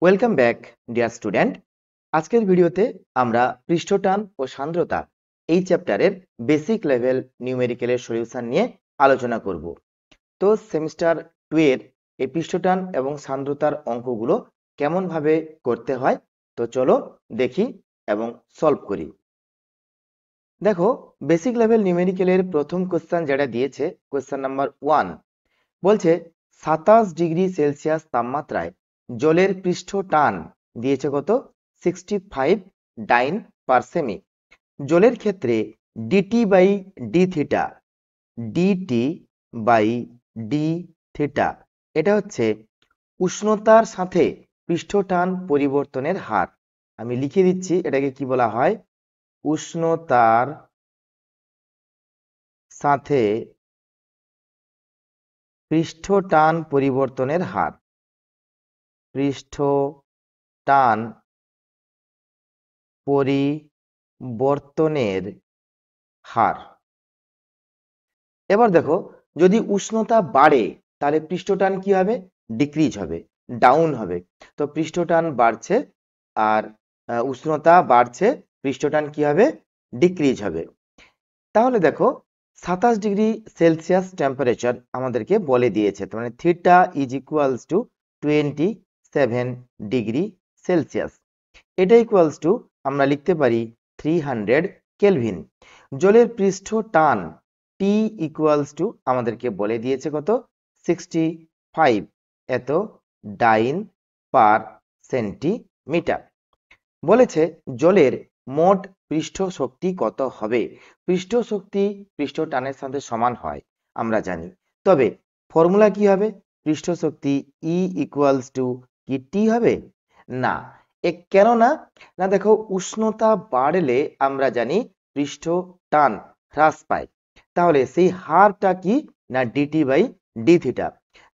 Welcome back dear student. আজকের ভিডিওতে আমরা পৃষ্ঠটান ও সান্দ্রতা এই চ্যাপ্টারের বেসিক লেভেল নিউমেরিক্যালের সলিউশন নিয়ে আলোচনা করব। তো সেমিস্টার 2 এর এই পৃষ্ঠটান এবং সান্দ্রতার অঙ্কগুলো কেমন ভাবে করতে হয় তো চলো দেখি এবং সলভ করি। দেখো, বেসিক লেভেল নিউমেরিক্যালের প্রথম কোশ্চেন যেটা দিয়েছে, কোশ্চেন নাম্বার 1 বলছে 27 ডিগ্রি সেলসিয়াস তাপমাত্রায় জলের পৃষ্ঠ টান দিয়েছে কত 65 ডাইন পার সেমি। জলের ক্ষেত্রে dt by d theta, dt by d theta এটা হচ্ছে উষ্ণতার সাথে পৃষ্ঠ টান পরিবর্তনের হার। আমি লিখে দিচ্ছি এটাকে কি বলা হয়, উষ্ণতার সাথে পৃষ্ঠ টান পরিবর্তনের হার। পৃষ্ঠ টান পরিবর্তনের হার। এবার দেখো, যদি উষ্ণতা বাড়ে তাহলে পৃষ্ঠটান কি হবে, ডিক্রিজ হবে, ডাউন হবে। তো পৃষ্ঠটান বাড়ছে আর উষ্ণতা বাড়ছে, পৃষ্ঠটান কি হবে, ডিক্রিজ হবে। তাহলে দেখো 27 ডিগ্রি সেলসিয়াস টেম্পারেচার আমাদেরকে বলে দিয়েছে, তার মানে theta is equals two 27 degree Celsius. এটা ইকুয়ালস টু আমরা লিখতে পারি 300 কেলভিন। জলের পৃষ্ঠ টান টি ইকুয়ালস টু আমাদেরকে বলে দিয়েছে কত 65 এত ডাইন পার সেন্টিমিটার। বলেছে জলের মোট পৃষ্ঠ শক্তি কত হবে। পৃষ্ঠ শক্তি পৃষ্ঠ টানের সাথে সমান হয় আমরা জানি, তবে ফর্মুলা কি হবে, পৃষ্ঠ শক্তি ই ইকুয়ালস টু কি টি হবে না। কেন না, না দেখো উষ্ণতা বাড়লে আমরা জানি পৃষ্ঠ টান হ্রাস পায়, তাহলে সেই হারটা কি না ডিটি বাই ডি থিটা।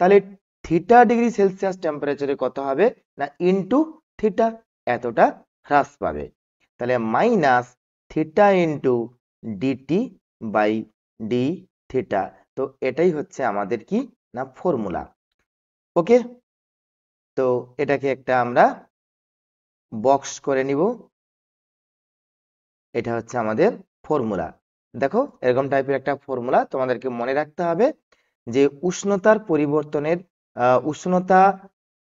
তাহলে থিটা ডিগ্রি সেলসিয়াস টেম্পারেচারে কত হবে না ইনটু থিটা, এতটা হ্রাস পাবে। তাহলে minus theta into dt by d theta. তো এটাই হচ্ছে আমাদের কি না ফর্মুলা। ওকে, তো এটাকে একটা আমরা বক্স করে নিব। এটা হচ্ছে আমাদের ফর্মুলা। দেখো এরকম টাইপের একটা ফর্মুলা তোমাদেরকে মনে রাখতে হবে যে উষ্ণতার পরিবর্তনের উষ্ণতা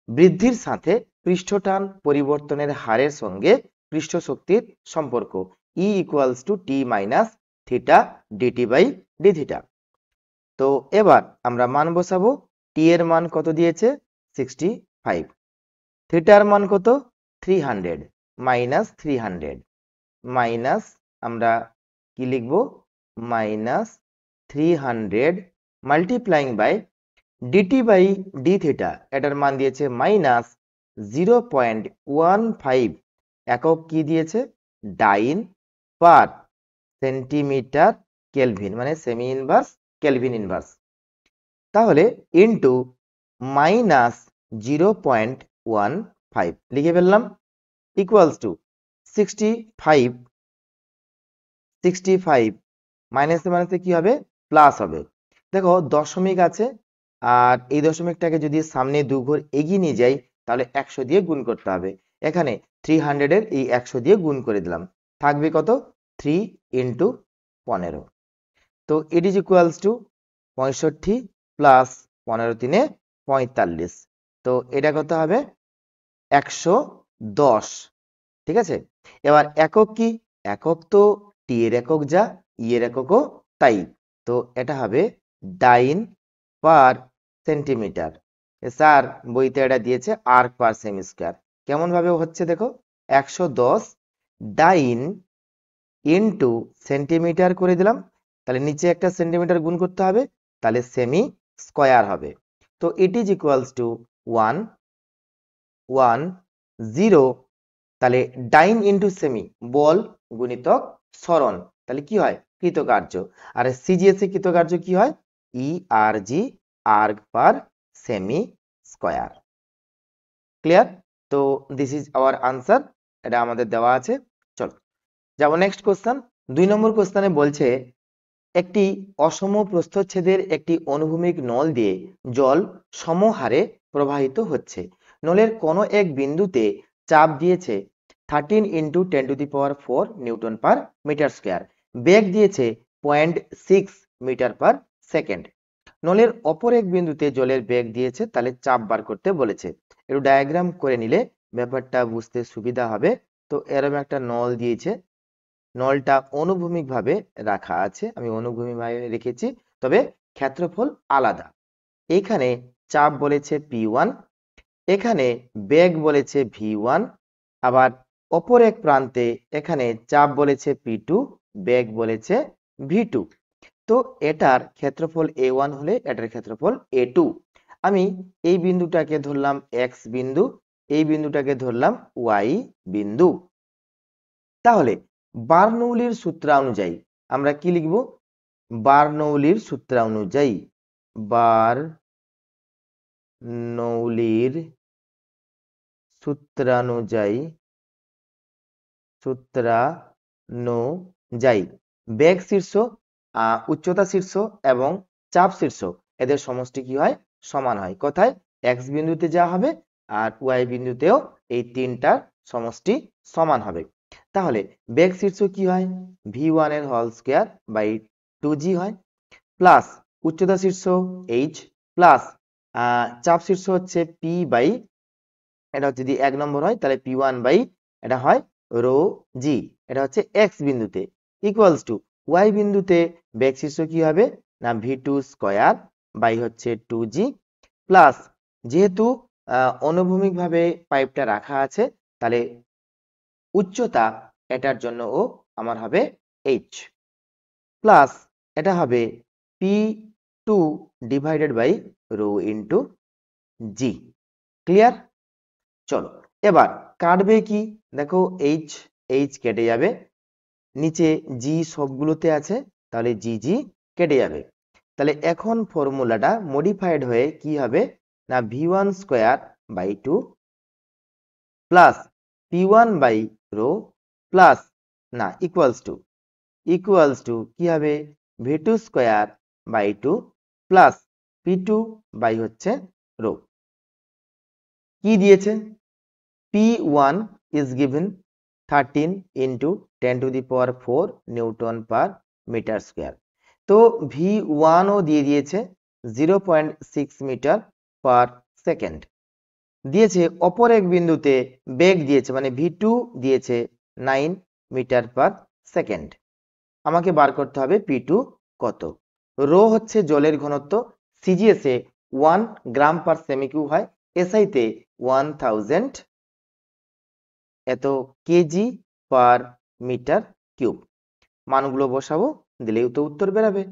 বৃদ্ধির সাথে পৃষ্ঠটান পরিবর্তনের হারের সঙ্গে পৃষ্ঠ শক্তির সম্পর্ক E equals to T minus theta dt by d theta. তো এবার আমরা মান বসাবো। টি এর মান কত দিয়েছে 65, থিটার মান কত 300 মাইনাস 300 মাইনাস আমরা কি লিখব minus 300 multiplying by dt by d theta, এটার মান দিয়েছে মাইনাস 0.15 একক কি দিয়েছে ডাইন পার সেন্টিমিটার কেলভিন, মানে সেমি ইনভার্স কেলভিন ইনভার্স। তাহলে ইনটু মাইনাস 0.15 লিখে ফেললাম ইকুয়ালস টু 65 মাইনাসে মাইনাসে কি হবে প্লাস হবে। দেখো দশমিক আছে আর এই দশমিকটাকে যদি সামনে 2 ঘর এগিয়ে নিয়ে যাই তাহলে 100 দিয়ে গুণ করতে হবে। এখানে 300 এর এই 100 দিয়ে গুণ করে দিলাম, থাকবে কত 3 ইন্টু 15। তো it is equals two 65 plus 15 3 45। তো এটা কত হবে 110। ঠিক আছে, এবার একক কি, একক তো টি এর একক যা ই এর এককও তাই। তো এটা হবে ডাইন পার সেন্টিমিটার। স্যার বইতে এটা দিয়েছে আর্ক পার সেমি স্কয়ার, কেমন ভাবে হচ্ছে দেখো 110 ডাইন ইনটু সেন্টিমিটার করে দিলাম, তাহলে নিচে একটা সেন্টিমিটার গুণ করতে হবে, তাহলে সেমি স্কয়ার হবে। তো ইট ইজ ইকুয়ালস টু 110, তাহলে ডাইন ইনটু সেমি বল গুণিতক সরণ, তাহলে কি হয় কৃতকার্য। আর সিজিএস এ কৃতকার্য কি হয় ই আর জি আর্গ পার সেমি স্কয়ার। ক্লিয়ার? তো দিস ইজ আওয়ার আনসার, এটা আমাদের দেওয়া আছে। চলো যাবো নেক্সট কোশ্চেন। 2 নম্বর কোশ্চেনে বলছে একটি অসম প্রস্থচ্ছেদের একটি অনুভূমিক নল দিয়ে জল সমহারে প্রবাহিত হচ্ছে। নলের কোনো এক বিন্দুতে চাপ দিয়েছে 13 into 10⁴ newton per metre square, বেগ দিয়েছে 0.6 মিটার পার সেকেন্ড। নলের অপর এক বিন্দুতে জলের বেগ দিয়েছে, তাহলে চাপ বার করতে বলেছে। একটু ডায়াগ্রাম করে নিলে ব্যাপারটা বুঝতে সুবিধা হবে। তো এরকম একটা নল দিয়েছে, নলটা অনুভূমিক ভাবে রাখা আছে, আমি অনুভূমিক ভাবে রেখেছি, তবে ক্ষেত্রফল আলাদা। এখানে চাপ বলেছে P1, এখানে বেগ বলেছে V1, আবার অপর এক প্রান্তে এখানে চাপ বলেছে P2, বেগ বলেছে V2। তো এটার ক্ষেত্রফল A1 হলে এটার ক্ষেত্রফল A2। আমি এই বিন্দুটাকে ধরলাম X বিন্দু, এই বিন্দুটাকে ধরলাম Y বিন্দু। তাহলে বার্নৌলির সূত্রানুযায়ী আমরা কি লিখব? বার্নৌলির সূত্রানুযায়ী, বার্নৌলির সূত্রানুযায়ী বেগ শীর্ষ, উচ্চতা শীর্ষ এবং চাপ শীর্ষ এদের সমষ্টি কি হয়? সমান হয়। কোথায়? এক্স বিন্দুতে যা হবে আর ওয়াই বিন্দুতেও এই তিনটার সমষ্টি সমান হবে। তাহলে বেগ শীর্ষ কি হয়? v1 এর হোল স্কয়ার বাই 2g হয়, প্লাস উচ্চতা শীর্ষ h, প্লাস চাপ শীর্ষ হচ্ছে p বাই, এটা হচ্ছে যদি 1 নম্বর হয় তাহলে p1 বাই এটা হয় রো জি, এটা হচ্ছে এক্স বিন্দুতে, ইকুয়ালস টু ওয়াই বিন্দুতে বেগ শীর্ষ কি হবে? না v2 স্কয়ার বাই হচ্ছে 2g, প্লাস যেহেতু অনুভূমিক ভাবে পাইপটা রাখা আছে, তাহলে উচ্চতা এটার জন্য ও আমার হবে h, প্লাস এটা হবে p2 divided by rho into g. Clear? চলো এবার কাটবে কি? দেখো এইচ এইচ কেটে যাবে, নিচে জি সবগুলোতে আছে, তাহলে জি জি কেটে যাবে। তাহলে এখন ফর্মুলাটা মডিফাইড হয়ে কি হবে? না v1 square by 2 plus p1 by rho plus না ইকুয়ালস টু কি হবে? v2 square by 2 plus p2 by হচ্ছে রো। কি দিয়েছে? P1 is given 13 into 10⁴ newton per metre square. তো V1 ও দিয়ে দিয়েছে 0.6 মিটার পার সেকেন্ড। দিয়েছে অপর এক বিন্দুতে বেগ দিয়েছে, মানে V2 দিয়েছে 9 মিটার পার সেকেন্ড। আমাকে বার করতে হবে P2 কত। রো হচ্ছে জলের ঘনত্ব, সিজিএস এ 1 গ্রাম পার সেমি কিউব হয়, এসআই তে 1000 এত কেজি পার মিটার কিউব। মানগুলো বসাবো, দিলেই তো উত্তর বেরাবে।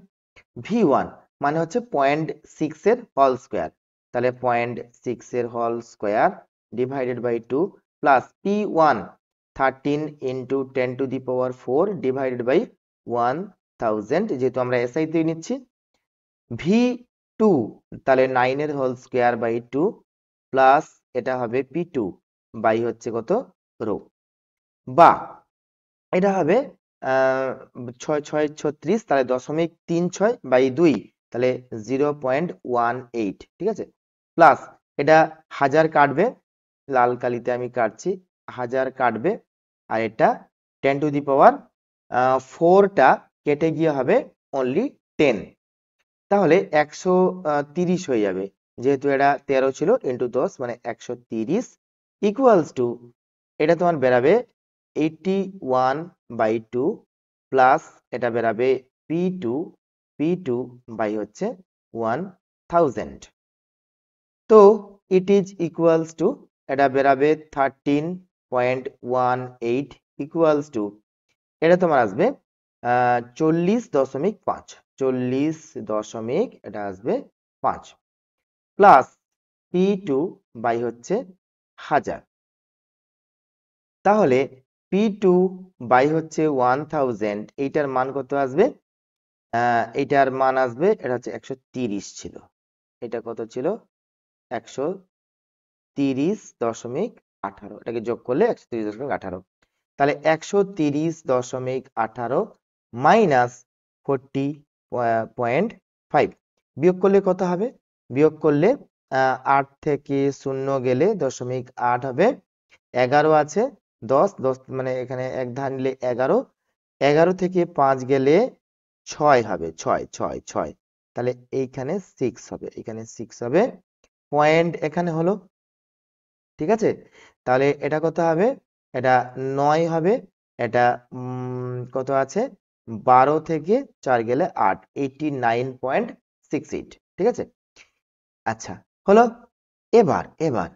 V1 মানে হচ্ছে 0.6 এর হোল স্কয়ার, তাহলে 0.6 এর whole square divided by 2 plus P1 13 into 10⁴ divided by 1000, যেহেতু আমরা এসআই তে নিচ্ছি। V2 তাহলে 9 এর হোল স্কয়ার বাই 2 প্লাস এটা হবে P2 বাই হচ্ছে কত? রো, বা এটা হবে 6×6 = 36, তাহলে 0.36 বাই 2, তাহলে 0.18, ঠিক আছে। প্লাস এটা 1000 কাটবে, লাল কালিতে আমি কাটছি, 1000 কাটবে, আর এটা 10⁴ কেটে গিয়ে হবে অনলি 10, তাহলে 130 হয়ে যাবে। যেহেতু এটা 13 ছিল ইন্টু 10 মানে 130, ইকুয়ালস টু এটা তোমার বেরাবে 81/2 প্লাস এটা বেরাবে P2 বাই হচ্ছে 1000। তো ইট ইজ ইকুয়ালস টু এটা বেরাবে 13.18 ইকুয়ালস টু এটা তোমার আসবে 40.5, 40 এটা আসবে 5 প্লাস P2 বাই হচ্ছে 1000। তাহলে P2 বাই হচ্ছে 1000, এইটার মান কত আসবে? এইটার মান আসবে, এটা হচ্ছে 130 ছিল, এটা কত ছিল? 130.18, এটাকে যোগ করলে 130.18, তাহলে 130.18 মাইনাস 40.5 বিয়োগ করলে কত হবে? বিয়োগ করলে 8 থেকে 0 গেলে 0.8 হবে। 11 আছে, 10 মানে এখানে এক ধার নিলে 11, 11 থেকে 5 গেলে 6 হবে, 6, তাহলে এইখানে 6 হবে, এখানে 6 হবে। পয়েন্ট এখানে হলো, ঠিক আছে। তাহলে এটা কত হবে? এটা 9 হবে। এটা কত আছে? 12 থেকে 4 গেলে 8, 89.68, ঠিক আছে। আচ্ছা, হলো। এবার এবার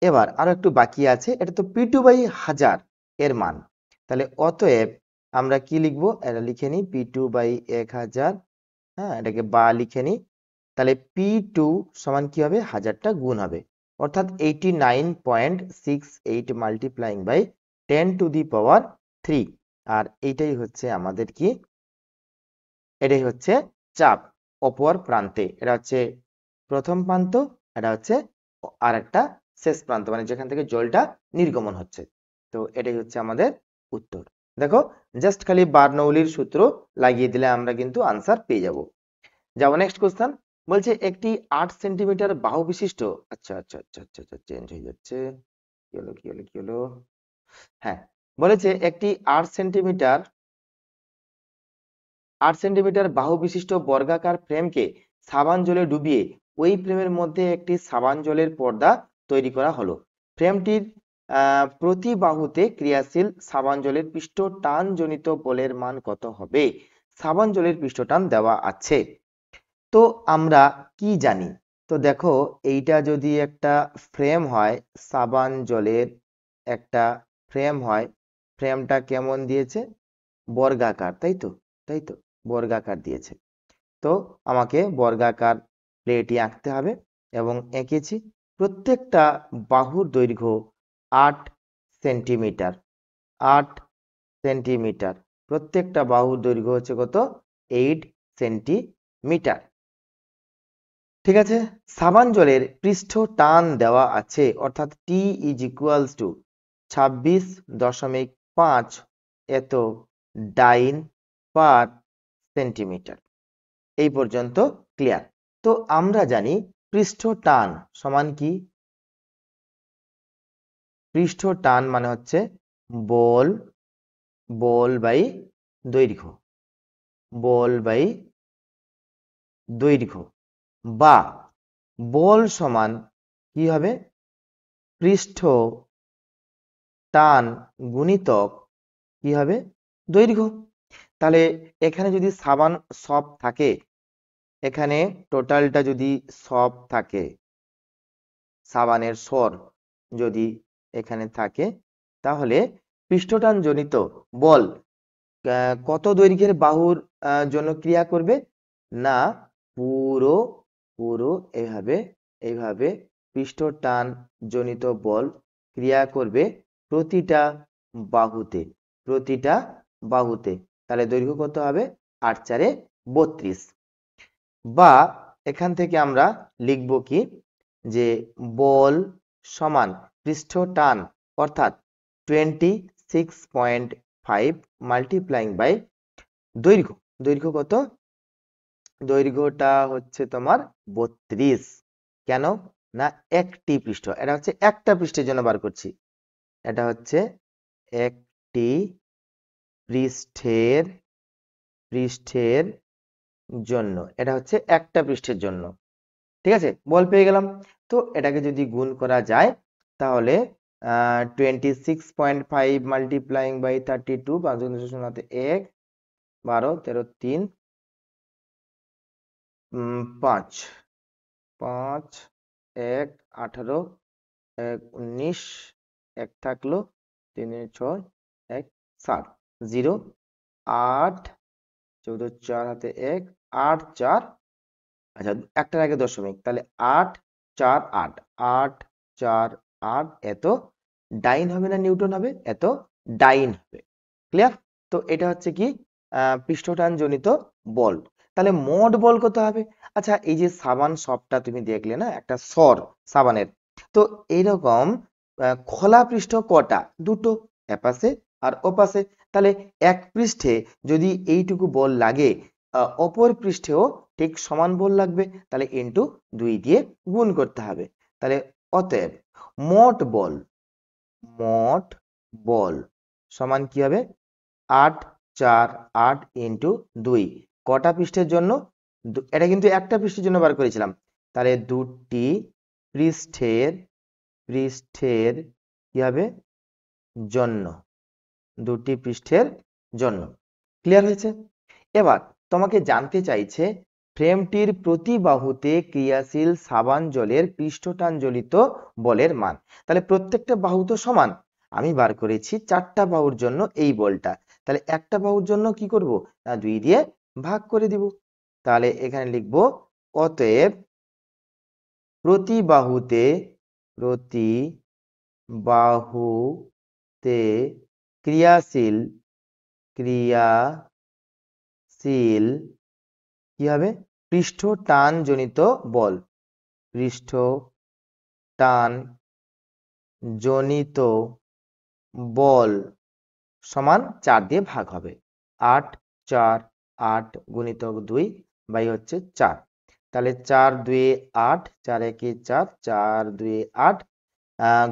এবার আরো একটু বাকি আছে। এটা তো P2 বাই 1000 এর মান। তাহলে অতএব আমরা কি লিখবো? এটা লিখে নিই, P2 বাই 1000। হ্যাঁ, এটাকে বা লিখে নিই। তাহলে P2 সমান কি হবে? 1000টা গুণ হবে, অর্থাৎ 89.68 মাল্টিপ্লাইং বাই 10 টু দি পাওয়ার 3। আর এইটাই হচ্ছে আমাদের কি? এটাই হচ্ছে চাপ অপর প্রান্তে। এটা হচ্ছে প্রথম প্রান্ত, এটা হচ্ছে আর একটা শেষ প্রান্ত, মানে যেখান থেকে জলটা নির্গমন হচ্ছে। তো এটাই হচ্ছে আমাদের উত্তর। দেখো, জাস্ট খালি বার্নৌলির সূত্র লাগিয়ে দিলে আমরা কিন্তু আনসার পেয়ে যাব। যাবো নেক্সট কোশ্চেন। বলছে একটি 8 সেন্টিমিটার বাহু বিশিষ্ট, আচ্ছা আচ্ছা আচ্ছা আচ্ছা আচ্ছা, চেঞ্জ হয়ে যাচ্ছে। কি হলো? হ্যাঁ, বলেছে একটি 8 সেন্টিমিটার বাহু বিশিষ্ট বর্গাকার ফ্রেমকে সাবান জলে ডুবিয়ে ওই ফ্রেমের মধ্যে একটি সাবান জলের পর্দা তৈরি করা হলো। ফ্রেমটির প্রতি বাহুতে ক্রিয়াশীল সাবান জলের পৃষ্ঠ টান জনিত বলের মান কত হবে? সাবান জলের পৃষ্ঠ টান দেওয়া আছে। তো আমরা কি জানি? তো দেখো, এইটা যদি একটা ফ্রেম হয়, সাবান জলের একটা ফ্রেম হয়, ফ্রেমটা কেমন দিয়েছে? বর্গাকার, তাই তো বর্গাকার দিয়েছে। তো আমাকে বর্গাকার প্লেটই আঁকতে হবে এবং এঁকেছি। প্রত্যেকটা বাহুর দৈর্ঘ্য 8 সেন্টিমিটার, 8 সেন্টিমিটার। প্রত্যেকটা বাহুর দৈর্ঘ্য হচ্ছে কত? 8 সেন্টিমিটার, ঠিক আছে। সাবান জলের পৃষ্ঠ টান দেওয়া আছে, অর্থাৎ টি ইজ ইকুয়ালস টু 26.5 এত ডাইন পার সেন্টিমিটার। এই পর্যন্ত ক্লিয়ার? তো আমরা জানি পৃষ্ঠ টান সমান কি? পৃষ্ঠ টান মানে হচ্ছে বল বল বাই দৈর্ঘ্য, বল বাই দৈর্ঘ্য, বা বল সমান কি হবে? পৃষ্ঠ টান গুণিতক কি হবে? দৈর্ঘ্য। তাহলে এখানে যদি সাবান সব থাকে, এখানে টোটালটা যদি সব থাকে, সাবানের স্বর যদি এখানে থাকে, তাহলে পৃষ্ঠটান জনিত বল কত দৈর্ঘ্যের বাহুর জন্য ক্রিয়া করবে? না, পুরো পুরো এইভাবে এইভাবে পৃষ্ঠটান জনিত বল ক্রিয়া করবে প্রতিটা বাহুতে, প্রতিটা বাহুতে। তাহলে দৈর্ঘ্য কত হবে? 8 4 32। বা এখান থেকে আমরা লিখব কি? যে বল সমান পৃষ্ঠ টান, অর্থাৎ 26.5 মাল্টিপ্লাইং বাই দৈর্ঘ্য। দৈর্ঘ্য কত? দৈর্ঘ্যটা হচ্ছে তোমার 32। কেন? না, একটি পৃষ্ঠ, এটা হচ্ছে একটা পৃষ্ঠের জন্য বার করছি। এটা হচ্ছে একটি পৃষ্ঠের পৃষ্ঠের জন্য, এটা হচ্ছে একটা পৃষ্ঠের জন্য, ঠিক আছে। বল পেয়ে গেলাম। তো এটাকে যদি গুণ করা যায়, তাহলে 26.5 মাল্টিপ্লাইং বাই 32, 5 শূন্যতে 1, 12, 13, 3, 5, 5, 1, 18, 1, 19, 1 থাকলো, 3 6, 1 7, 0, 8, 14, 4 হাতে 1, 8 4, আচ্ছা একটার আগে দশমিক, তাহলে 8 4 8, 8 4 8 এত ডাইন হবে না নিউটন হবে? এত ডাইন হবে। ক্লিয়ার? তো এটা হচ্ছে কি? পৃষ্ঠটান জনিত বল। তাহলে মোট বল কত হবে? আচ্ছা, এই যে সাবান সবটা তুমি দেখলে না, একটা স্বর সাবানের, তো এইরকম খোলা পৃষ্ঠ কটা? দুটো, এপাশে আর ওপাশে। তাহলে এক পৃষ্ঠে যদি এইটুকু বল লাগে, অপর পৃষ্ঠেও ঠিক সমান বল লাগবে, তাহলে ইন্টু 2 দিয়ে গুণ করতে হবে। তাহলে অতএব মোট বল সমান কি হবে 8 4 8 ইন্টু 2 কটা পৃষ্ঠের জন্য? এটা কিন্তু একটা পৃষ্ঠের জন্য বার করেছিলাম, তাহলে পৃষ্ঠের পৃষ্ঠের কি হবে জন্য, দুটি পৃষ্ঠের জন্য। ক্লিয়ার হয়েছে? এবার তোমাকে জানতে চাইছে ফ্রেমটির প্রতি বাহুতে ক্রিয়াশীল সাবান জলের পৃষ্ঠটানজনিত বলের মান। তাহলে প্রত্যেকটা বাহু তো সমান, আমি বার করেছি 4টা বাহুর জন্য এই বলটা, তাহলে একটা বাহুর জন্য কি করব না 2 দিয়ে ভাগ করে দিব। তাহলে এখানে লিখব অতএব প্রতি বাহুতে ক্রিয়াশীল কি হবে পৃষ্ঠ টান জনিত বল সমান 4 দিয়ে ভাগ হবে। 8 4 8 গুণিতক 2 বাই হচ্ছে 4, তাহলে 4 2 8 4 1 4 4 2 8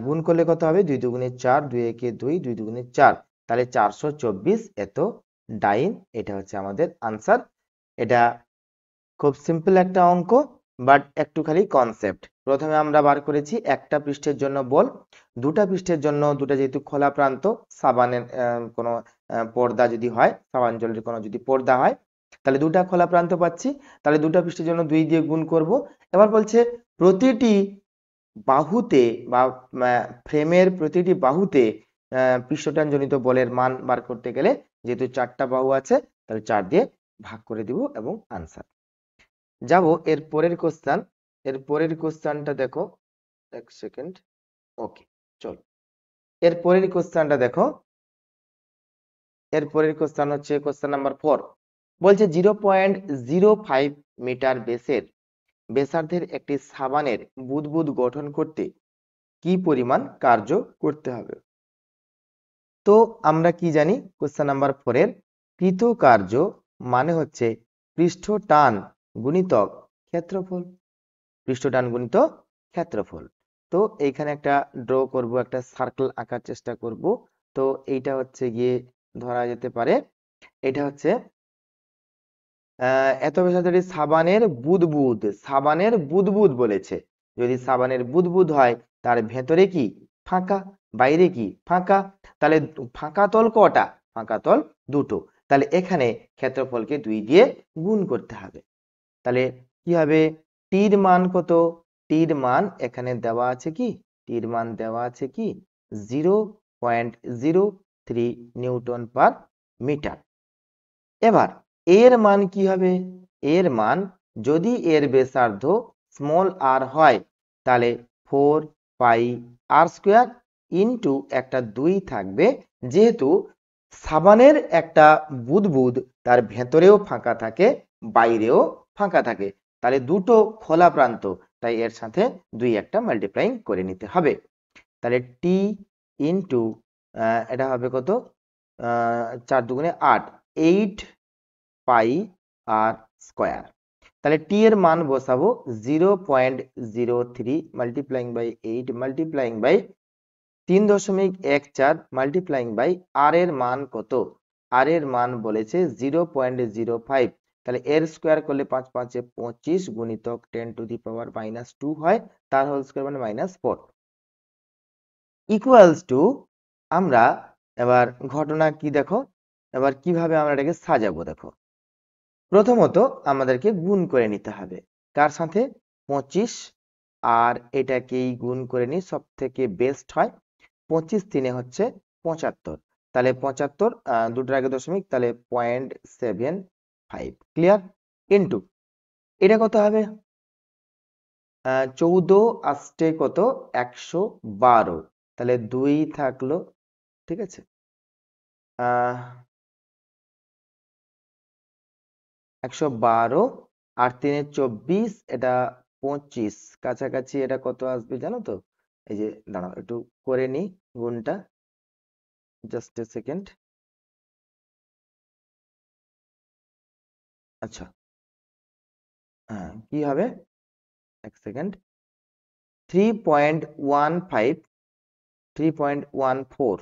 গুণ করলে কত হবে 2 দুগুণে 4 2 1 2 2 দুগুণে 4, তাহলে 424 এত ডাইন। এটা হচ্ছে আমাদের আনসার। এটা খুব সিম্পল একটা অঙ্ক, বাট একটু খালি কনসেপ্ট। প্রথমে আমরা বার করেছি একটা পৃষ্ঠের জন্য বল, দুটা পৃষ্ঠের জন্য দুটা যেহেতু খোলা প্রান্ত, সাবানের কোনো পর্দা যদি হয়, সাবান জলের কোনো যদি পর্দা হয়, তাহলে দুটা খোলা প্রান্ত পাচ্ছি, তাহলে দুটা পৃষ্ঠের জন্য 2 দিয়ে গুণ করব। এবার বলছে প্রতিটি বাহুতে বা ফ্রেমের প্রতিটি বাহুতে পৃষ্ঠটানজনিত বলের মান বার করতে গেলে যেহেতু 4টা বাহু আছে, তাহলে 4 দিয়ে ভাগ করে দিব এবং আনসার। যাব এর পরের কোশ্চেন। এর পরের কোশ্চেনটা দেখো, এক সেকেন্ড, ওকে চল। এর পরের কোশ্চেনটা দেখো, এর পরের কোশ্চেন হচ্ছে কোশ্চেন নাম্বার 4। বলছে 0.05 মিটার ব্যাসার্ধের একটি সাবানের বুদবুদ গঠন করতে কি পরিমাণ কার্য করতে হবে? তো আমরা কি জানি কোশ্চেন নাম্বার 4 এর কৃত কার্য মানে হচ্ছে পৃষ্ঠ টান গুণিতক ক্ষেত্রফল, পৃষ্ঠটান গুণিত ক্ষেত্রফল। তো এইখানে একটা ড্র করব, একটা সার্কেল আঁকার চেষ্টা করব। তো এইটা হচ্ছে গিয়ে ধরা যেতে পারে, এটা হচ্ছে এত বেশি সাবানের বুদবুদ বলেছে। যদি সাবানের বুদবুদ হয় তার ভেতরে কি ফাঁকা, বাইরে কি ফাঁকা, তাহলে ফাঁকা তল কটা? ফাঁকা তল দুটো, তাহলে এখানে ক্ষেত্রফলকে 2 দিয়ে গুণ করতে হবে। তাহলে কি হবে টির মান কত? টির মান এখানে দেওয়া আছে কি, টির মান দেওয়া আছে কি 0.03 নিউটন পার মিটার। এবার এর মান কি হবে? এর মান যদি এর ব্যাসার্ধ স্মল আর হয় তাহলে 4 পাই আর স্কোয়ার ইন্টু একটা 2 থাকবে, যেহেতু সাবানের একটা বুদবুদ তার ভেতরেও ফাঁকা থাকে বাইরেও ফাঁকা থাকে, তাহলে দুটো খোলা প্রান্ত, তাই এর সাথে 2 একটা মাল্টিপ্লাইং করে নিতে হবে। তাহলে টি ইন্টু এটা হবে কত 4 দুগুণে 8 8 পাই আর স্কোয়ার। তাহলে টি এর মান বসাবো 0.03 multiplying by 8 multiplying by 3.14 multiplying by আর এর মান কত? আর এর মান বলেছে 0.05, তাহলে এর স্কোয়ার করলে 5 5 25 গুণিতক 10 টু দি পাওয়ার -2 হয়, তার হোল স্কোয়ার মানে -4 ইকুয়ালস টু। আমরা এবার ঘটনা কি দেখো, এবার কিভাবে আমরা এটাকে সাজাবো দেখো। প্রথমত আমাদেরকে গুণ করে নিতে হবে কার সাথে 25, আর এটাকেই গুণ করে নি, সব থেকে বেস্ট হয় 25 3 হচ্ছে 75, তাহলে 75 দুটোর আগে দশমিক, তাহলে 0.75 ক্লিয়ার ইন্টু এটা কত হবে 14 আসতে কত 112, তাহলে 2 থাকলো, ঠিক আছে 112 আর 3 24, এটা 25, কাছাকাছি এটা কত আসবে জানো তো? এই যে দাঁড়াও একটু করে নি গুণটা, জাস্ট এ সেকেন্ড। আচ্ছা হ্যাঁ কি হবে, এক সেকেন্ড, 3.15, 3.14,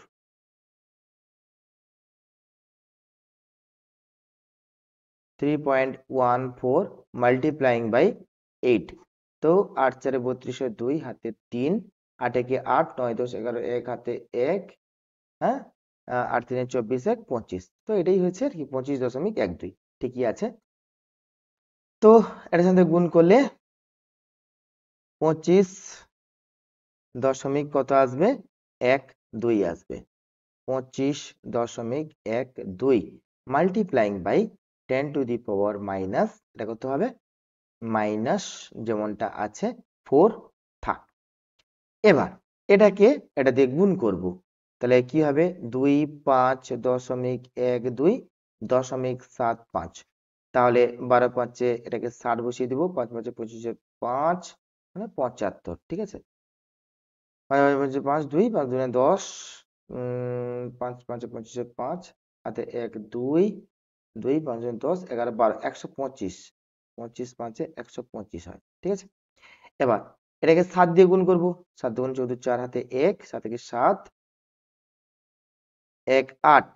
3.14 মাল্টিপ্লাইং বাই 8। তো 8 4 32 2 হাতে 3, 8 একে 8, 9 10 11 এক হাতে 1, হ্যাঁ, 8 3 24 1 25। তো এটাই হচ্ছে আর কি 25.12। ঠিকই আছে। তো এটার সাথে গুণ করলে 25 দশমিক কত আসবে, 1 2 আসবে। 25.12 multiplying by 10 to the power minus, এটা কত হবে, মাইনাস যেমনটা আছে 4 থাক। এবার এটাকে এটা দিয়ে গুণ করব, তাহলে কি হবে, 25.12.75, তাহলে 12 5-এ এটাকে 60 বসিয়ে দিব, 5 5 25 5 মানে 75। ঠিক আছে, 5 2 5 2 10, 5 5 25 5 হাতে 1 2 2 5 10 11 12 125, 25 5-এ 125 হয়। ঠিক আছে, এবার এটাকে 7 দিয়ে গুণ করব, 7 দুগুণ 14, 4 হাতে 1, 7 থেকে 7 1 8।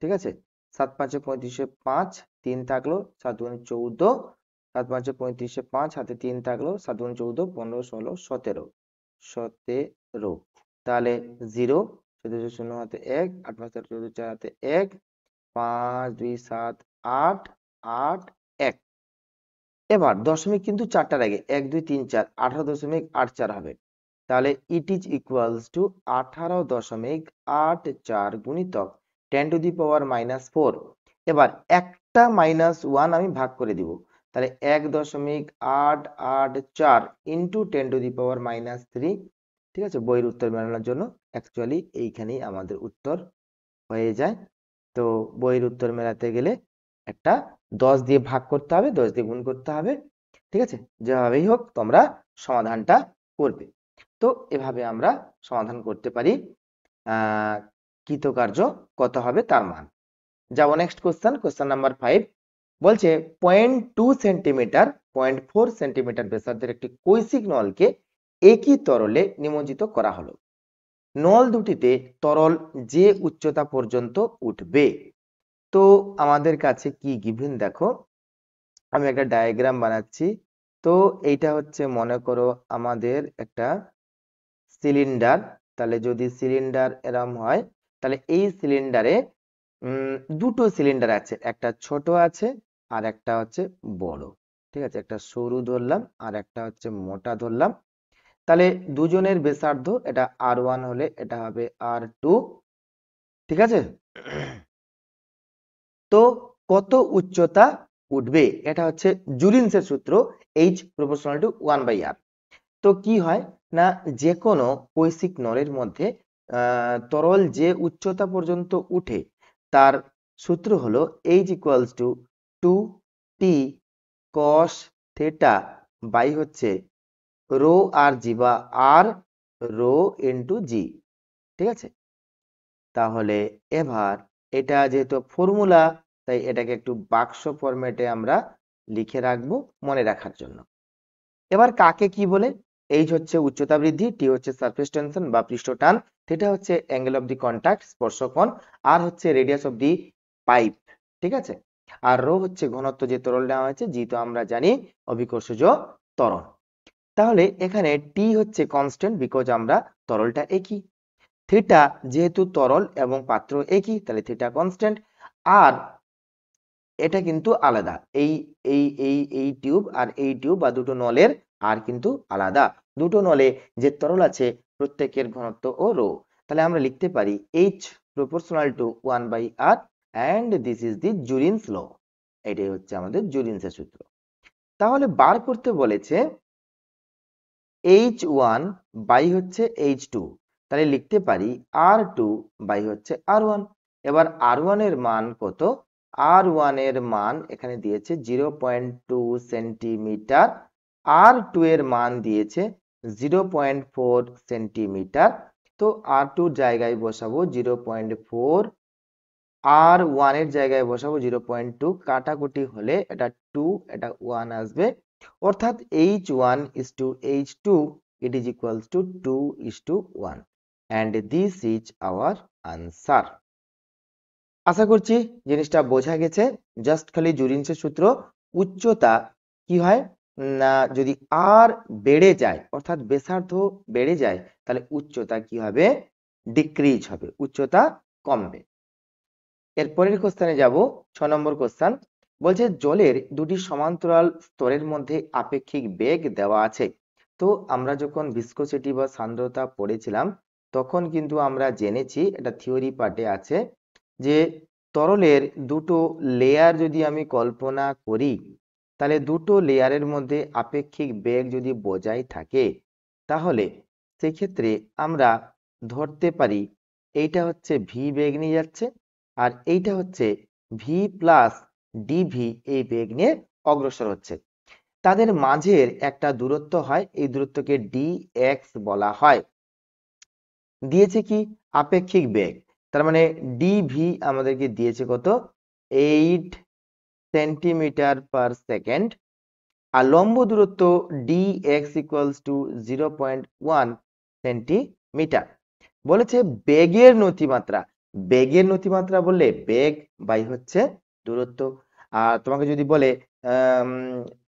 ঠিক আছে, 7 5-এ 35-এ 5 3 থাকলো, 7 দুগুণ 14, 7 5-এ 35-এ 5 হাতে 3 থাকলো, 7 দুগুণ 14 15 16 17 17। তাহলে 0 14 0 হাতে 1, 8 5 14 4 হাতে 1, 5 2 7 8 8 1। এবার দশমিক কিন্তু চারটার আগে 1 2 3 4 18.84 হবে। তাহলে ইট ইজ ইকুয়ালস টু 18.84 গুণিতক 10 টু দি পাওয়ার মাইনাস 4। এবার একটা -1 আমি ভাগ করে দিব, তাহলে 1.884 into 10 to the power minus 3। ঠিক আছে, বইয়ের উত্তর মেলানোর জন্য অ্যাকচুয়ালি এইখানেই আমাদের উত্তর হয়ে যায়। তো বইয়ের উত্তর মেলাতে গেলে একটা 10 দিয়ে ভাগ করতে হবে, 10 দিয়ে গুণ করতে হবে। ঠিক আছে, যেভাবেই হোক তোমরা সমাধানটা করবে। তো এভাবে আমরা সমাধান করতে পারি কৃতকার্য কত হবে তার মান। যাবো নেক্সট কোশ্চেন, কোশ্চেন নাম্বার 5 বলছে 0.2 সেন্টিমিটার 0.4 সেন্টিমিটার ব্যাসার্ধের একটি কৈশিক নলকে একই তরলে নিমজ্জিত করা হলো। নল দুটিতে তরল যে উচ্চতা পর্যন্ত উঠবে। তো আমাদের কাছে কি গিভেন দেখো, আমি একটা ডায়াগ্রাম বানাচ্ছি। তো এইটা হচ্ছে মনে করো আমাদের একটা সিলিন্ডার। তাহলে যদি সিলিন্ডার এরম হয়, তাহলে এই সিলিন্ডারে দুটো সিলিন্ডার আছে, একটা ছোট আছে আর একটা হচ্ছে বড়। ঠিক আছে, একটা সরু ধরলাম আর একটা হচ্ছে মোটা ধরলাম। তাহলে দুজনের ব্যাসার্ধ, এটা R1 হলে এটা হবে R2। ঠিক আছে, তো কত উচ্চতা উঠবে, এটা হচ্ছে জুলিন্সের সূত্র, H প্রপোর্শনাল টু 1/R। তো কি হয় না, যে কোনো কৈশিক নলের মধ্যে তরল যে উচ্চতা পর্যন্ত উঠে তার সূত্র হলো H equals to 2t cos theta by হচ্ছে রো আর জি বা আর রো ইন্টু জি। ঠিক আছে, তাহলে এবার এটা যেহেতু ফর্মুলা, তাই এটাকে একটু বাক্স ফরম্যাটে আমরা লিখে রাখবো মনে রাখার জন্য। এবার কাকে কি বলে, এইচ হচ্ছে উচ্চতা বৃদ্ধি, টি হচ্ছে সারফেস টেনশন বা পৃষ্ঠ টান, থিটা হচ্ছে অ্যাঙ্গেল অফ দি কন্টাক্ট স্পর্শকোণ, আর হচ্ছে রেডিয়াস অফ দি পাইপ। ঠিক আছে, আর রো হচ্ছে ঘনত্ব যে তরল নেওয়া হয়েছে, জি তো আমরা জানি অভিকর্ষজ ত্বরণ। তাহলে এখানে টি হচ্ছে কনস্ট্যান্ট বিকজ আমরা তরলটা একই, থিটা যেহেতু তরল এবং পাত্র একই তাহলে থিটা কনস্ট্যান্ট, আর এটা কিন্তু আলাদা, এই এই এই এই টিউব আর এই টিউব বা দুটো নলের আর কিন্তু আলাদা, দুটো নলে যে তরল আছে প্রত্যেকের ঘনত্ব ও রো। তাহলে আমরা লিখতে পারি H proportional to 1/R and this is the জুলিন্স ল। এটাই হচ্ছে আমাদের জুলিন্সের সূত্র। তাহলে বার করতে বলেছে H1 বাই হচ্ছে H2, তাহলে লিখতে পারি R2 বাই হচ্ছে R1। এবার R1 এর মান কত, R1 এর মান এখানে দিয়েছে 0.2 সেন্টিমিটার, R2 এর মান দিয়েছে 0.4 সেন্টিমিটার। তো R2 জায়গায় বসাবো 0.4, R1 এর জায়গায় বসাবো 0.2, কাটাকুটি হলে এটা 2 এটা 1 আসবে। অর্থাৎ H1:H2 it is equals to 2:1 and this is our answer. আশা করছি জিনিসটা বোঝা গেছে। জাস্ট খালি জুরিন্সের সূত্র, উচ্চতা কি হয় না, যদি আর বেড়ে যায় অর্থাৎ ব্যাসার্ধ বেড়ে যায় তাহলে উচ্চতা কি হবে, ডিক্রিজ হবে, উচ্চতা কমবে। এরপরের কোশ্চেনে যাব, 6 নম্বর কোশ্চেন বলছে জলের দুটি সমান্তরাল স্তরের মধ্যে আপেক্ষিক বেগ দেওয়া আছে। তো আমরা যখন ভিসকোসিটি বা সান্দ্রতা পড়েছিলাম তখন কিন্তু আমরা জেনেছি, এটা থিওরি পার্টে আছে, যে তরলের দুটো লেয়ার যদি আমি কল্পনা করি তাহলে দুটো লেয়ারের মধ্যে আপেক্ষিক বেগ যদি বজায় থাকে তাহলে সেক্ষেত্রে আমরা ধরতে পারি এইটা হচ্ছে ভি বেগ নিয়ে যাচ্ছে আর এইটা হচ্ছে ভি প্লাস ডিভি এই বেগ নিয়ে অগ্রসর হচ্ছে। তাদের মাঝের একটা দূরত্ব হয়, এই দূরত্বকে ডি এক্স বলা হয়। দিয়েছে কি আপেক্ষিক বেগ, তার মানে ডিভি আমাদেরকে দিয়েছে কত, 8 সেন্টিমিটার পার সেকেন্ড, আর লম্ব দূরত্ব dx ইকুয়ালস টু 0.1 সেন্টিমিটার। বলেছে বেগের নতিমাত্রা, বেগের নতিমাত্রা বললে বেগ বাই হচ্ছে দূরত্ব। আর তোমাকে যদি বলে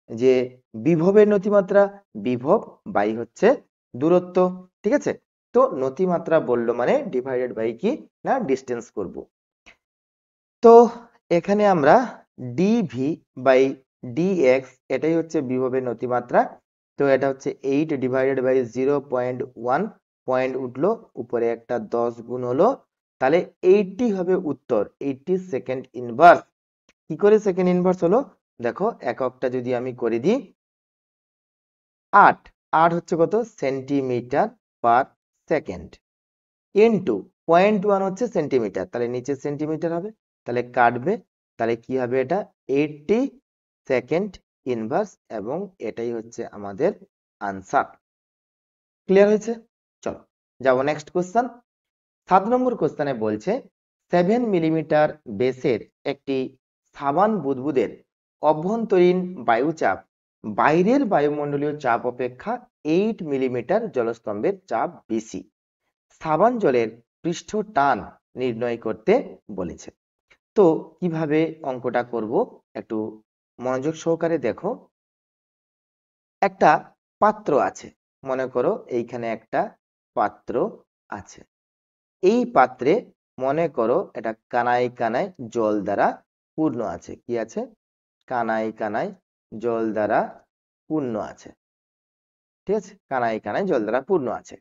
যে বিভবের নতিমাত্রা, বিভব বাই হচ্ছে দূরত্ব, ঠিক আছে। তো নতিমাত্রা বললো মানে ডিভাইডেড বাই কি না ডিস্টেন্স করব। তো এখানে আমরা ডিভি বাই ডিএক্স এটাই হচ্ছে বিভবের নতিমাত্রা। তো এটা হচ্ছে 8 ডিভাইডেড বাই 0.1, পয়েন্ট উঠলো উপরে একটা 10 গুণ হলো, তাহলে 80 হবে উত্তর, 80 সেকেন্ড ইনভার্স। কি করে সেকেন্ড ইনভার্স হলো দেখো, এককটা যদি আমি করে দিই 8, 8 হচ্ছে কত সেন্টিমিটার পার সেকেন্ড ইনটু 0.1 হচ্ছে সেন্টিমিটার, তাহলে নিচে সেন্টিমিটার হবে, তাহলে কাটবে, তাহলে কি হবে এটা 80 সেকেন্ড ইনভার্স, এবং এটাই হচ্ছে আমাদের আনসার। ক্লিয়ার হয়েছে? চলো যাবো নেক্সট কোশ্চেন। 7 নম্বর কোশ্চেনে বলছে 7 মিলিমিটার বেসের একটি সাবান বুদবুদের অভ্যন্তরীণ বায়ুচাপ বাইরের বায়ুমণ্ডলীয় চাপ অপেক্ষা 8 মিলিমিটার জলস্তম্ভের চাপ বেশি। সাবান জলের পৃষ্ঠ টান নির্ণয় করতে বলেছে। তো কিভাবে অঙ্কটা করব একটু মনোযোগ সহকারে দেখো। একটা পাত্র আছে, মনে করো এইখানে একটা পাত্র আছে, এই পাত্রে মনে করো এটা কানায় কানায় জল দ্বারা পূর্ণ আছে। কি আছে? কানায় কানায় জল দ্বারা পূর্ণ আছে, ঠিক আছে, কানায় কানায় জল দ্বারা পূর্ণ আছে।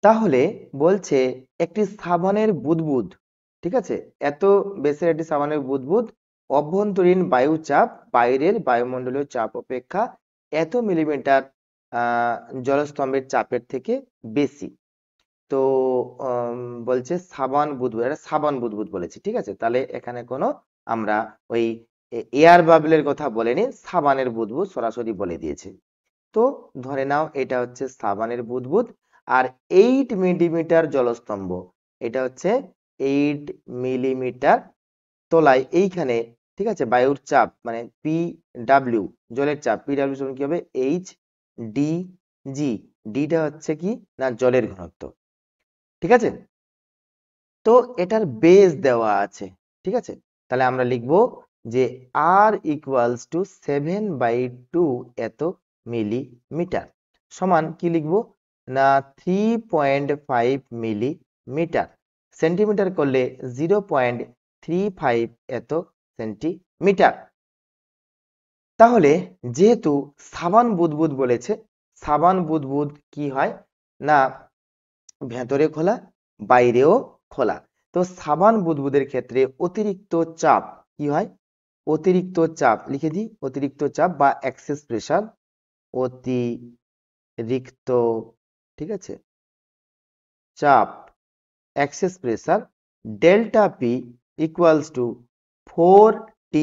তাহলে বলছে একটি সাবানের বুদবুদ, ঠিক আছে, এত বেসের একটি সাবানের বুদবুদ অভ্যন্তরীণ বায়ুচাপ বাইরের বায়ুমণ্ডলীয় চাপ অপেক্ষা এত মিলিমিটার জলস্তম্ভের চাপের থেকে বেশি। তো বলছে সাবান বুদবুদ, এটা সাবান বুদবুদ বলেছি, ঠিক আছে, তাহলে এখানে কোনো আমরা ওই এয়ার বাবলের কথা বলেনি, সাবানের বুদবুদ সরাসরি বলে দিয়েছে। তো ধরে নাও এটা হচ্ছে সাবানের বুদবুদ আর 8 মিলিমিটার জলস্তম্ভ, এটা হচ্ছে 8 মিলিমিটার তলায় এইখানে, ঠিক আছে, বায়ুর চাপ মানে পি ডাব্লিউ, জলের চাপ পি ডাব্লিউ সমান কি হবে এইচ ডি জি, ডিটা হচ্ছে কি না জলের ঘনত্ব, ঠিক আছে। তো এটার বেস দেওয়া আছে, ঠিক আছে, তাহলে আমরা লিখব যে আর ইকুয়ালস টু 7/2 এত মিলিমিটার সমান কি লিখব না 3.5 মিলিমিটার, সেন্টিমিটার করলে 0.35 এত সেন্টিমিটার। তাহলে যেহেতু সাবান বুদবুদ বলেছে, সাবান বুদবুদ কি হয় না ভেতরে খোলা বাইরেও খোলা। তো সাবান বুদবুদের ক্ষেত্রে অতিরিক্ত চাপ কি হয়, অতিরিক্ত চাপ লিখে দিই, অতিরিক্ত চাপ বা এক্সেস প্রেসার, অতিরিক্ত, ঠিক আছে, চাপ excess pressure delta P equals to 4t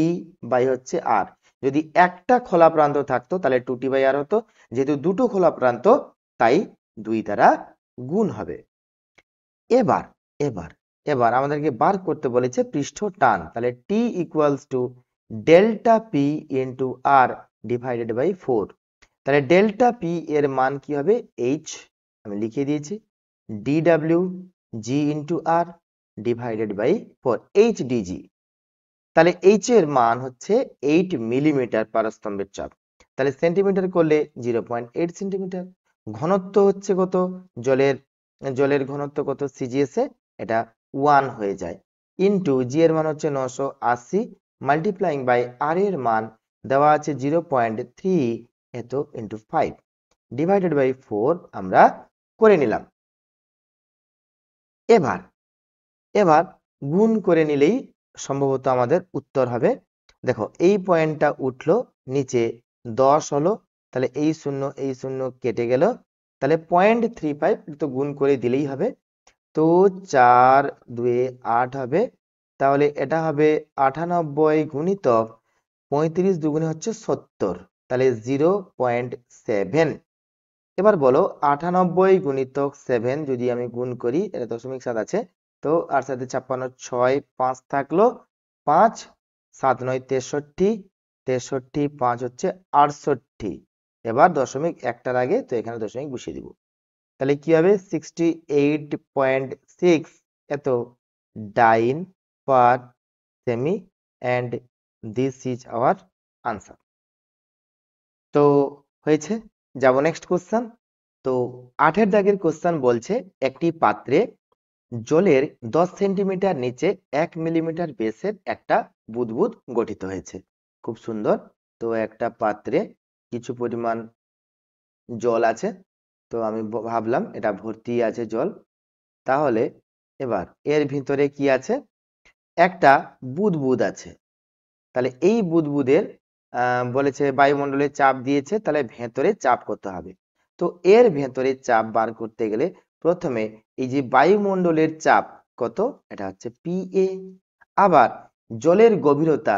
by হচ্ছে আর। যদি একটা খোলা প্রান্ত থাকতো তাহলে 2t/r হতো, যেহেতু দুটো খোলা প্রান্ত তাই 2 দ্বারা গুণ হবে। এবার এবার এবার আমাদেরকে বার করতে বলেছে পৃষ্ঠ টান, তাহলে T equals to delta P into R divided by 4। তাহলে ডেল্টা পি এর মান কি হবে এইচ, আমি লিখে দিয়েছি, DW g into R divided by 4 H DG. তাহলে এইচ এর মান হচ্ছে 8 মিলিমিটার পার স্তম্ভের চাপ। তাহলে সেন্টিমিটার করলে 0.8 সেন্টিমিটার। ঘনত্ব হচ্ছে কত, জলের জলের ঘনত্ব কত সিজিএস এ, এটা 1 হয়ে যায়, ইন্টু জি এর মান হচ্ছে 980 মাল্টিপ্লাইং বাই আর এর মান দেওয়া আছে 0.3, এত ইন্টু 5 ডিভাইডেড বাই 4 আমরা করে নিলাম। এবার এবার গুণ করে নিলেই সম্ভবত আমাদের উত্তর হবে। দেখো এই পয়েন্টটা উঠলো, নিচে 10 হলো, তাহলে এই শূন্য কেটে গেল, তাহলে 0.35 তো গুণ করে দিলেই হবে। তো 4 2 8 হবে, তাহলে এটা হবে 98 গুণিতক 35 দুগুণে হচ্ছে 70, তাহলে 0.7। এবার বলো 98 গুণিতক 7 যদি আমি গুণ করি, এটা 0.7 আছে, তো 8 7 56, 6 5 থাকলো, 5 7 9 63, 63 5 হচ্ছে 68। এবার দশমিক একটার আগে তো এখানে দশমিক বসিয়ে দিব, তাহলে কি হবে 68.6 এত ডাইন পার সেমি, and this is our answer. তো হয়েছে, যাব নেক্সট কোশ্চেন। তো 8-এর দাগের কোশ্চেন বলছে একটি পাত্রে জলের 10 সেন্টিমিটার নিচে 1 মিলিমিটার ব্যাসের একটা বুদবুদ গঠিত হয়েছে। খুব সুন্দর। তো একটা পাত্রে কিছু পরিমাণ জল আছে, তো আমি ভাবলাম এটা ভর্তি আছে জল। তাহলে এবার এর ভিতরে কি আছে, একটা বুদবুদ আছে। তাহলে এই বুদবুদের বলেছে বায়ুমণ্ডলে চাপ দিয়েছে, তাহলে ভেতরে চাপ কত হবে। তো এর ভেতরে চাপ বার করতে গেলে প্রথমে এই যে বায়ুমণ্ডলের চাপ কত, এটা হচ্ছে পিএ। আবার জলের গভীরতা,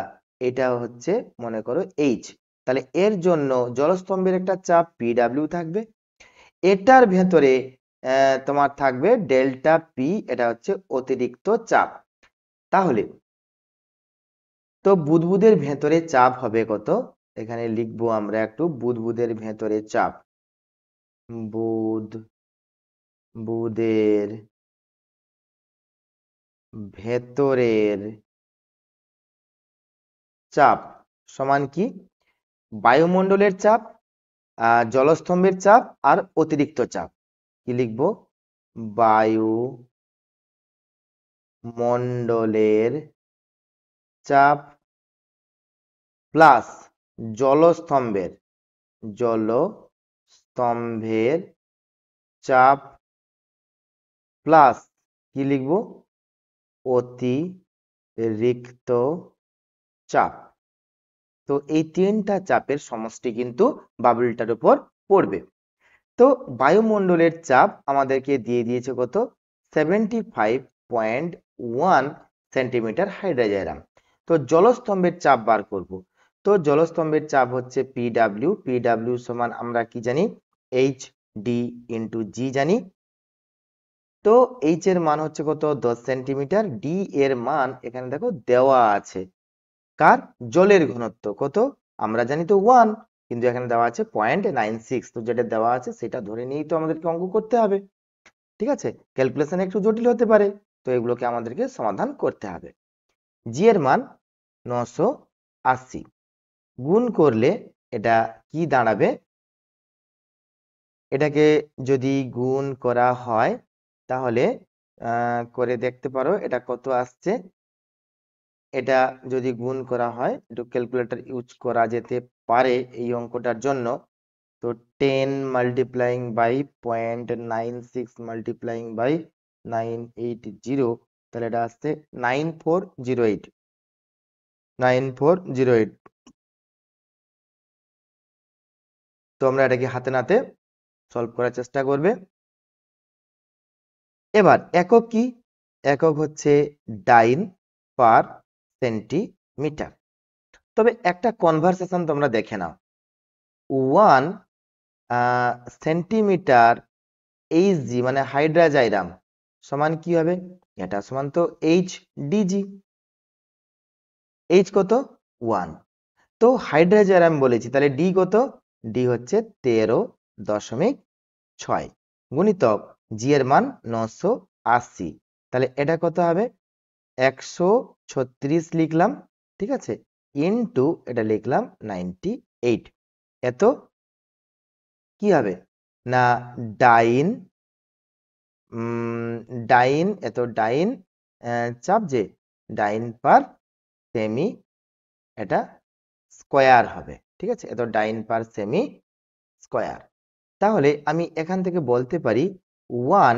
এটা হচ্ছে মনে করো এইচ, তাহলে এর জন্য জলস্তম্ভের একটা চাপ পিডাব্লিউ থাকবে। এটার ভেতরে তোমার থাকবে ডেল্টা পি, এটা হচ্ছে অতিরিক্ত চাপ। তাহলে তো বুদবুদের ভেতরে চাপ হবে কত, এখানে লিখবো আমরা একটু, বুদবুদের ভেতরে চাপ, বুদের ভেতরের চাপ সমান কি, বায়ুমণ্ডলের চাপ, জলস্তম্ভের চাপ আর অতিরিক্ত চাপ। কি লিখবো, বায়ুমণ্ডলের চাপ প্লাস জলস্তম্ভের জলস্তম্ভের চাপ প্লাস কি লিখবো, অতিরিক্ত চাপ। তো এই তিনটা চাপের সমষ্টি কিন্তু বাবলটার উপর পড়বে। তো বায়ুমণ্ডলের চাপ আমাদেরকে দিয়ে দিয়েছে কত, 75.1 সেন্টিমিটার হাইড্রোজাইরাম। তো জলস্তম্ভের চাপ বার করব। তো জলস্তম্ভের চাপ হচ্ছে পিডাব্লিউ, পিডাব্লিউ সমান আমরা কি জানি, এইচ ডি ইন্টু জি জানি। তো এইচ এর মান হচ্ছে কত, 10 সেন্টিমিটার, ডি এর মান এখানে দেখো দেওয়া আছে, কার, জলের ঘনত্ব কত আমরা জানি তো 1, কিন্তু এখানে দেওয়া আছে 0.96, তো যেটা দেওয়া আছে সেটা ধরে নিয়েই তো আমাদেরকে অঙ্ক করতে হবে। ঠিক আছে, ক্যালকুলেশন একটু জটিল হতে পারে, তো এগুলোকে আমাদেরকে সমাধান করতে হবে। জি এর মান 980, গুণ করলে এটা কি দাঁড়াবে, এটাকে যদি গুণ করা হয় তাহলে করে দেখতে পারো এটা কত আসছে। এটা যদি গুণ করা হয়, একটু ক্যালকুলেটর ইউজ করা যেতে পারে এই অঙ্কটার জন্য। তো 10 মাল্টিপ্লাইং বাই 0.96 মাল্টিপ্লাইং বাই 980, তাহলে এটা আসছে 9408, 9408। তো আমরা এটাকে হাতে নাতে সলভ করার চেষ্টা করবে। এবার একক কি, একক হচ্ছে ডাইন পার সেন্টিমিটার। তবে একটা কনভারসেশন তোমরা দেখে নাও, 1 সেন্টিমিটার এইচজি মানে হাইড্রাজাইরাম সমান কি হবে, এটা সমান তো এইচ ডিজি। এইচ কত, 1, তো হাইড্রাজার আমি বলেছি, তাহলে ডি কত? ডি হচ্ছে 13.6 গুণিতক জি এর মান 980। তাহলে এটা কত হবে? 136 লিখলাম, ঠিক আছে, ইনটু এটা লিখলাম 98। এত কি হবে না ডাইন ডাইন এত ডাইন চাপ যে ডাইন পার সেমি এটা স্কোয়ার হবে, ঠিক আছে, এত ডাইন পার সেমি স্কোয়ার। তাহলে আমি এখান থেকে বলতে পারি 1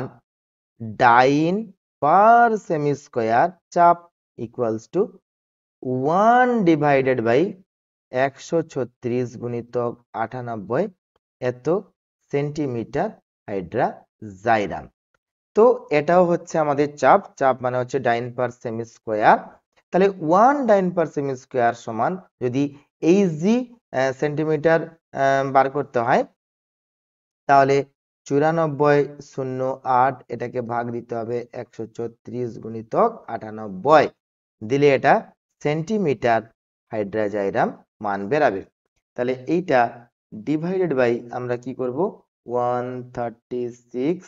ডাইন পার সেমি স্কোয়ার চাপ ইকুয়ালস টু 1 ডিভাইডেড বাই 136 গুণিতক 98 এত সেন্টিমিটার হাইড্রাজাইরাম। তো এটাও হচ্ছে আমাদের চাপ, চাপ মানে হচ্ছে ডাইন পার সেমি স্কোয়ার। তাহলে 1 ডাইন পার সেমি স্কোয়ার সমান যদি এইচজি সেন্টিমিটার বার করতে হয়, তাহলে 94.08 এটাকে ভাগ দিতে হবে 136 গুণিতক 98 দিলে এটা সেন্টিমিটার হাইড্রাজাইরাম মান বেরাবে। তাহলে এইটা ডিভাইডেড বাই আমরা কি করব 136,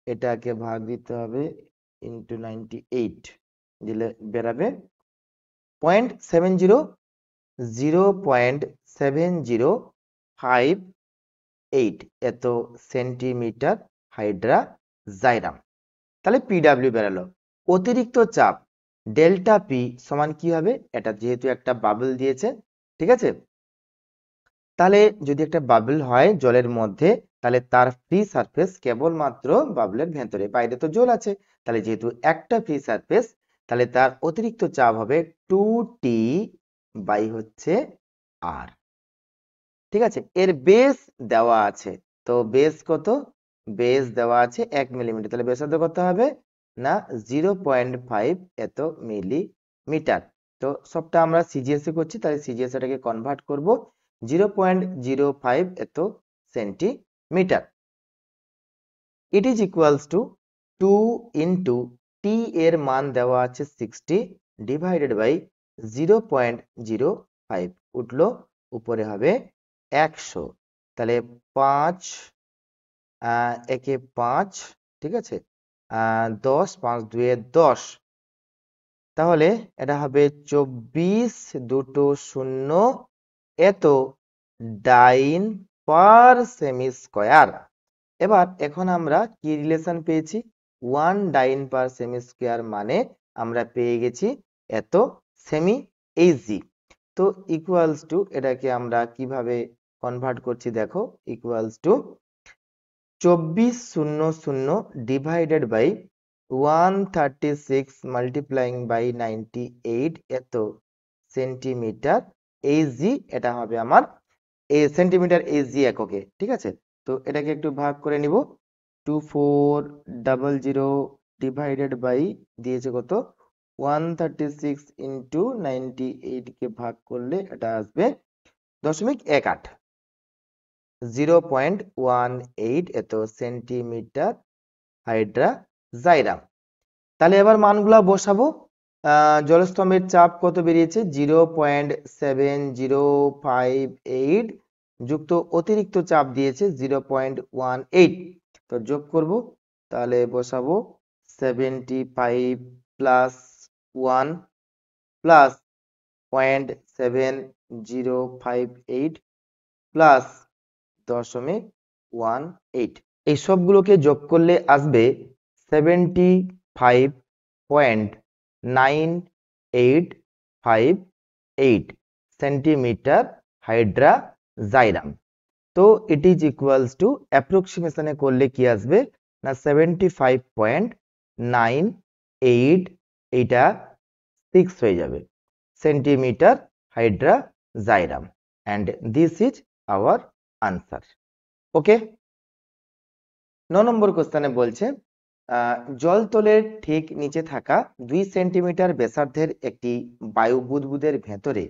এটাকে ভাগ দিতে হবে ইন্টু 98 দিলে বেরাবে 0.70 এত সেন্টিমিটার হাইড্রাজাইরাম। তাহলে পিডাব্লিউ বেরালো। অতিরিক্ত চাপ ডেল্টা পি সমান কি হবে? এটা যেহেতু একটা বাবল দিয়েছে, ঠিক আছে, তাহলে যদি একটা বাবল হয় জলের মধ্যে, তাহলে তার ফ্রি সারফেস কেবলমাত্র বাবলের ভেতরে, বাইরে তো জল আছে, তাহলে যেহেতু একটা ফ্রি সারফেস, তাহলে তার অতিরিক্ত চাপ হবে 2t বাই হচ্ছে আর, ঠিক আছে। এর বেস দেওয়া আছে, তো বেস কত? বেস দেওয়া আছে 1 মিলিমিটার, তাহলে ব্যাসার্ধ কত হবে না 0.5 এত মিলিমিটার। তো সবটা আমরা সিজিএস এ করছি, তাহলে সিজিএস এটাকে কনভার্ট করব 0.05 এত centimetre. It is equals to 2 into T এর মান দেওয়া আছে 60 ডিভাইডেড বাই 0.05 উঠলো উপরে হবে 100। তাহলে 5 একে 5, ঠিক আছে, 10 5 2 10, তাহলে এটা হবে 24 দুটো শূন্য এত ডাইন পার সেমি স্কোয়ার। এবার এখন আমরা কি রিলেশন পেয়েছি? 1 ডাইন পার সেমি স্কোয়ার মানে আমরা পেয়ে গেছি এত সেমি এইচজি। তো ইকুয়ালস টু এটাকে আমরা কিভাবে কনভার্ট করছি দেখো, equals to 2400 divided by 136 multiplying by 98 এত সেন্টিমিটার এইচজি, এটা হবে আমার সেন্টিমিটার এইচজি এককে, ঠিক আছে। তো এটাকে একটু ভাগ করে নিব, 2400 ডিভাইডেড বাই দিয়েছে কত 136 ইন্টু 98 কে ভাগ করলে এটা আসবে 0.18, 0.18 এত সেন্টিমিটার হাইড্রাজাইরাম। তাহলে এবার মানগুলা বসাবো। জলস্তম্ভের চাপ কত বেরিয়েছে? 0.7058 যুক্ত অতিরিক্ত চাপ দিয়েছে 0.18, তো যোগ করব, তাহলে বসাবো 75 প্লাস 1 প্লাস 0.7058 প্লাস 0.18, এই সবগুলোকে যোগ করলে আসবে 75.9858 সেন্টিমিটার হাইড্রাজাইরাম। তো ইট ইজ ইকুয়ালস টু অ্যাপ্রক্সিমেশনে করলে কি আসবে না 75.98, এইটা 6 হয়ে যাবে সেন্টিমিটার হাইড্রাজাইরাম, and this is our answer. Okay, 9 নম্বর কোশ্চেনে বলছে জলতলের ঠিক নিচে থাকা 2 সেন্টিমিটার ব্যাসার্ধের একটি বায়ু বুদবুদের ভেতরে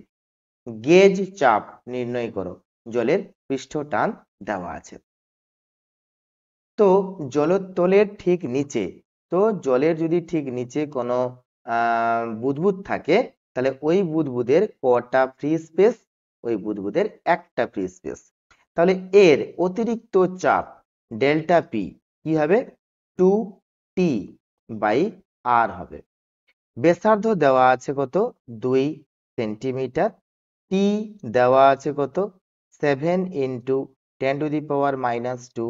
গেজ চাপ নির্ণয় করো, জলের পৃষ্ঠ টান দেওয়া আছে। তো জলতলের ঠিক নিচে, তো জলের যদি ঠিক নিচে কোনো বুদবুদ থাকে, তাহলে ওই বুদবুদের কটা ফ্রি স্পেস? ওই বুদবুদের একটা ফ্রি স্পেস। তাহলে এর অতিরিক্ত চাপ ডেল্টা পি কি হবে? 2t/r হবে। ব্যাসার্ধ দেওয়া আছে কত? 2 সেন্টিমিটার। টি দেওয়া আছে কত? 7 × 10⁻²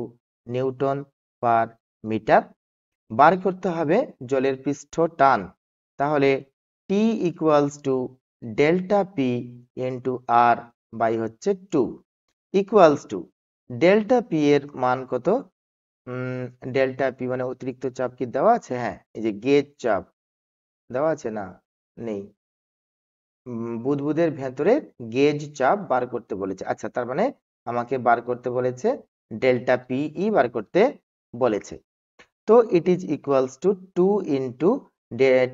নিউটন পার মিটার। বার করতে হবে জলের পৃষ্ঠ টান। তাহলে T equals to delta P into R by হচ্ছে 2 ইকুয়ালস টু ডেল্টা পি এর মান কত? ডেল্টা পি মানে অতিরিক্ত চাপ কি দেওয়া আছে? হ্যাঁ, এই যে গেজ চাপ দেওয়া আছে না? নেই। বুদবুদের ভেতরে গেজ চাপ বার করতে বলেছে। আচ্ছা, তার মানে আমাকে বার করতে বলেছে ডেল্টা পিই বার করতে বলেছে। তো it is equals to 2 into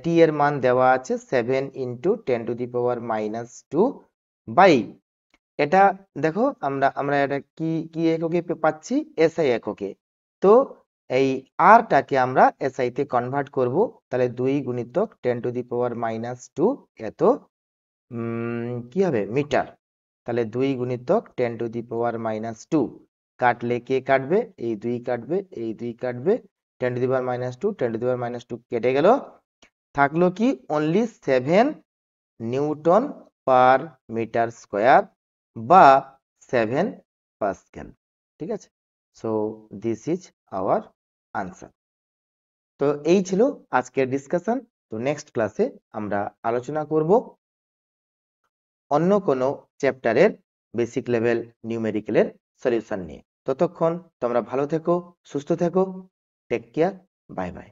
T এর মান দেওয়া আছে 7 × 10⁻² বাই, এটা দেখো আমরা আমরা এটা কি কি এককে পাচ্ছি? এসআই এককে। তো এই আরটাকে আমরা এসআই তে কনভার্ট করব। তাহলে 2 × 10⁻² এত কি হবে? মিটার। তাহলে 2 × 10⁻² কাটলে কে কাটবে? এই 2 কাটবে, এই 2 কাটবে, 10⁻², 10⁻² কেটে গেল। থাকলো কি? Only 7 newton per metre square বা 7 পাস্কেল। ঠিক আছে? So this is our answer. তো এই ছিল আজকের ডিসকাশন। তো নেক্সট ক্লাসে আমরা আলোচনা করব অন্য কোনো চ্যাপ্টারের বেসিক লেভেল নিউমেরিক্যালের সলিউশন নিয়ে। ততক্ষণ তোমরা ভালো থেকো, সুস্থ থেকো। Take care, bye by.